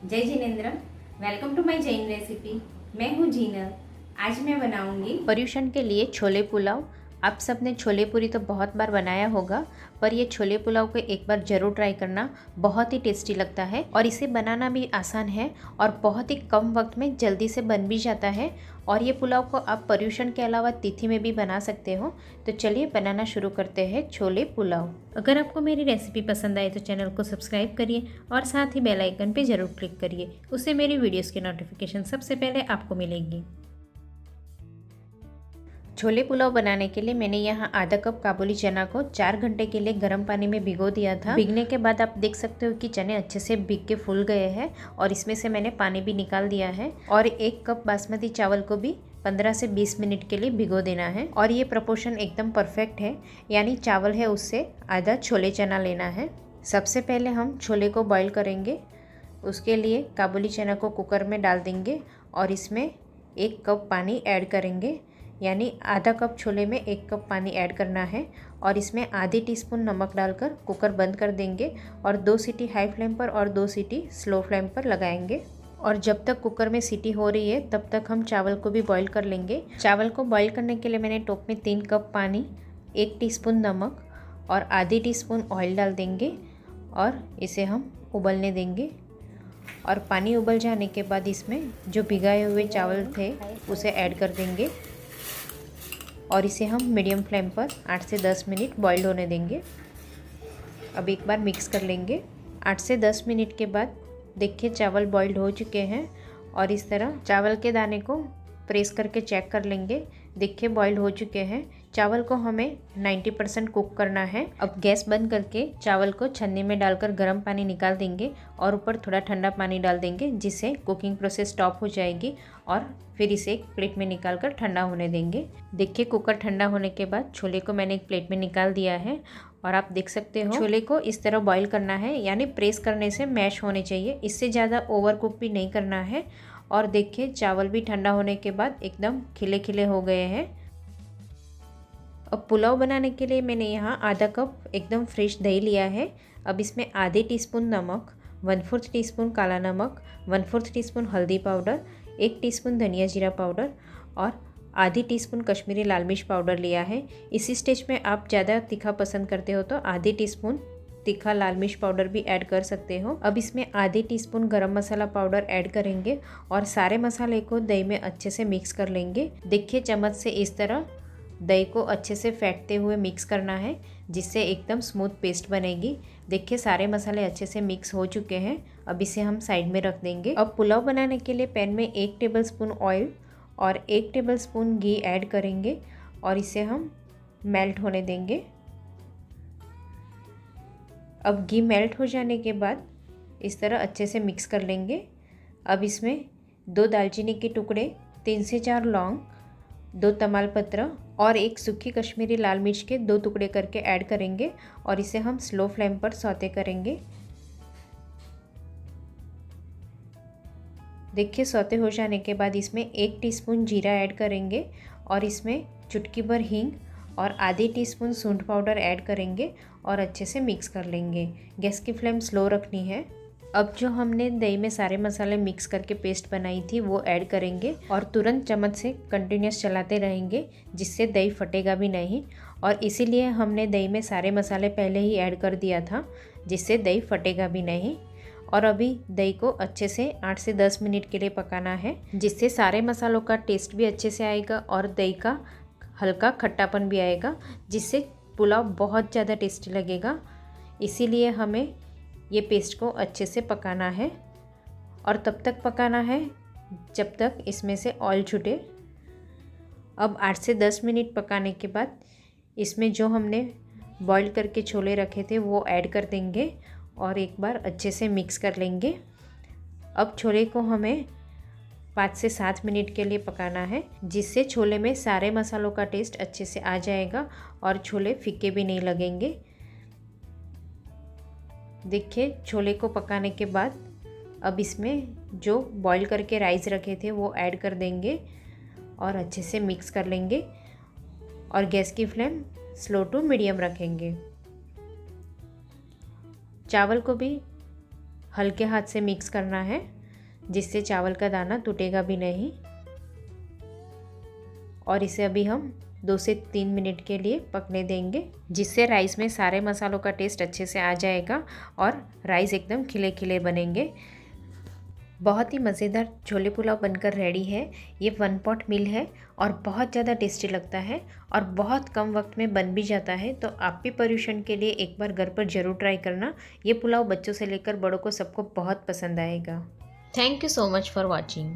जय जिनेन्द्र। Welcome to my Jain recipe. मैं हूँ जीनल। आज मैं बनाऊंगी पर्यूषण के लिए छोले पुलाव। आप सबने छोले पूरी तो बहुत बार बनाया होगा, पर ये छोले पुलाव को एक बार ज़रूर ट्राई करना। बहुत ही टेस्टी लगता है और इसे बनाना भी आसान है और बहुत ही कम वक्त में जल्दी से बन भी जाता है। और ये पुलाव को आप पर्यूषण के अलावा तिथि में भी बना सकते हो। तो चलिए बनाना शुरू करते हैं छोले पुलाव। अगर आपको मेरी रेसिपी पसंद आए तो चैनल को सब्सक्राइब करिए और साथ ही बेल आइकन पर ज़रूर क्लिक करिए, उससे मेरी वीडियोज़ की नोटिफिकेशन सबसे पहले आपको मिलेगी। छोले पुलाव बनाने के लिए मैंने यहाँ आधा कप काबुली चना को 4 घंटे के लिए गर्म पानी में भिगो दिया था। भीगने के बाद आप देख सकते हो कि चने अच्छे से भीग के फूल गए हैं और इसमें से मैंने पानी भी निकाल दिया है। और 1 कप बासमती चावल को भी 15 से 20 मिनट के लिए भिगो देना है। और ये प्रपोर्शन एकदम परफेक्ट है, यानी चावल है उससे आधा छोले चना लेना है। सबसे पहले हम छोले को बॉईल करेंगे। उसके लिए काबुली चना को कुकर में डाल देंगे और इसमें 1 कप पानी ऐड करेंगे, यानी आधा कप छोले में 1 कप पानी ऐड करना है। और इसमें आधी टीस्पून नमक डालकर कुकर बंद कर देंगे और 2 सीटी हाई फ्लेम पर और 2 सीटी स्लो फ्लेम पर लगाएंगे। और जब तक कुकर में सीटी हो रही है तब तक हम चावल को भी बॉईल कर लेंगे। चावल को बॉईल करने के लिए मैंने टोप में 3 कप पानी, 1 टीस्पून नमक और आधी टीस्पून ऑयल डाल देंगे और इसे हम उबलने देंगे। और पानी उबल जाने के बाद इसमें जो भिगाए हुए चावल थे उसे ऐड कर देंगे और इसे हम मीडियम फ्लेम पर 8 से 10 मिनट बॉईल होने देंगे। अब एक बार मिक्स कर लेंगे। 8 से 10 मिनट के बाद देखिए चावल बॉइल्ड हो चुके हैं और इस तरह चावल के दाने को प्रेस करके चेक कर लेंगे। देखिए बॉइल्ड हो चुके हैं। चावल को हमें 90% कुक करना है। अब गैस बंद करके चावल को छन्नी में डालकर गर्म पानी निकाल देंगे और ऊपर थोड़ा ठंडा पानी डाल देंगे, जिससे कुकिंग प्रोसेस स्टॉप हो जाएगी। और फिर इसे एक प्लेट में निकाल कर ठंडा होने देंगे। देखिए कुकर ठंडा होने के बाद छोले को मैंने एक प्लेट में निकाल दिया है और आप देख सकते हो छोले को इस तरह बॉईल करना है, यानी प्रेस करने से मैश होने चाहिए। इससे ज़्यादा ओवर कुक भी नहीं करना है। और देखिए चावल भी ठंडा होने के बाद एकदम खिले खिले हो गए हैं। अब पुलाव बनाने के लिए मैंने यहाँ आधा कप एकदम फ्रेश दही लिया है। अब इसमें आधे टीस्पून नमक, 1/4 टीस्पून काला नमक, 1/4 टीस्पून हल्दी पाउडर, 1 टीस्पून धनिया जीरा पाउडर और आधी टीस्पून कश्मीरी लाल मिर्च पाउडर लिया है। इसी स्टेज में आप ज़्यादा तीखा पसंद करते हो तो आधी टीस्पून तीखा लाल मिर्च पाउडर भी ऐड कर सकते हो। अब इसमें आधी टीस्पून गरम मसाला पाउडर ऐड करेंगे और सारे मसाले को दही में अच्छे से मिक्स कर लेंगे। देखिए चम्मच से इस तरह दही को अच्छे से फेंटते हुए मिक्स करना है, जिससे एकदम स्मूथ पेस्ट बनेगी। देखिए सारे मसाले अच्छे से मिक्स हो चुके हैं। अब इसे हम साइड में रख देंगे। अब पुलाव बनाने के लिए पैन में 1 टेबलस्पून ऑयल और 1 टेबलस्पून घी ऐड करेंगे और इसे हम मेल्ट होने देंगे। अब घी मेल्ट हो जाने के बाद इस तरह अच्छे से मिक्स कर लेंगे। अब इसमें 2 दालचीनी के टुकड़े, 3 से 4 लौंग, 2 तमालपत्र और 1 सूखी कश्मीरी लाल मिर्च के 2 टुकड़े करके ऐड करेंगे और इसे हम स्लो फ्लेम पर सौते करेंगे। देखिए सौते हो जाने के बाद इसमें 1 टीस्पून जीरा ऐड करेंगे और इसमें चुटकी भर हींग और आधी टीस्पून सूंठ पाउडर ऐड करेंगे और अच्छे से मिक्स कर लेंगे। गैस की फ्लेम स्लो रखनी है। अब जो हमने दही में सारे मसाले मिक्स करके पेस्ट बनाई थी वो ऐड करेंगे और तुरंत चम्मच से कंटिन्यूस चलाते रहेंगे, जिससे दही फटेगा भी नहीं। और इसीलिए हमने दही में सारे मसाले पहले ही ऐड कर दिया था, जिससे दही फटेगा भी नहीं। और अभी दही को अच्छे से 8 से 10 मिनट के लिए पकाना है, जिससे सारे मसालों का टेस्ट भी अच्छे से आएगा और दही का हल्का खट्टापन भी आएगा, जिससे पुलाव बहुत ज़्यादा टेस्टी लगेगा। इसीलिए हमें ये पेस्ट को अच्छे से पकाना है और तब तक पकाना है जब तक इसमें से ऑयल छूटे। अब 8 से 10 मिनट पकाने के बाद इसमें जो हमने बॉईल करके छोले रखे थे वो ऐड कर देंगे और एक बार अच्छे से मिक्स कर लेंगे। अब छोले को हमें 5 से 7 मिनट के लिए पकाना है, जिससे छोले में सारे मसालों का टेस्ट अच्छे से आ जाएगा और छोले फीके भी नहीं लगेंगे। देखिए छोले को पकाने के बाद अब इसमें जो बॉईल करके राइस रखे थे वो ऐड कर देंगे और अच्छे से मिक्स कर लेंगे और गैस की फ्लेम स्लो टू मीडियम रखेंगे। चावल को भी हल्के हाथ से मिक्स करना है जिससे चावल का दाना टूटेगा भी नहीं। और इसे अभी हम 2 से 3 मिनट के लिए पकने देंगे, जिससे राइस में सारे मसालों का टेस्ट अच्छे से आ जाएगा और राइस एकदम खिले खिले बनेंगे। बहुत ही मज़ेदार छोले पुलाव बनकर रेडी है। ये 1 पॉट मील है और बहुत ज़्यादा टेस्टी लगता है और बहुत कम वक्त में बन भी जाता है। तो आप भी पर्यूषण के लिए एक बार घर पर ज़रूर ट्राई करना। ये पुलाव बच्चों से लेकर बड़ों को सबको बहुत पसंद आएगा। Thank you so much for watching.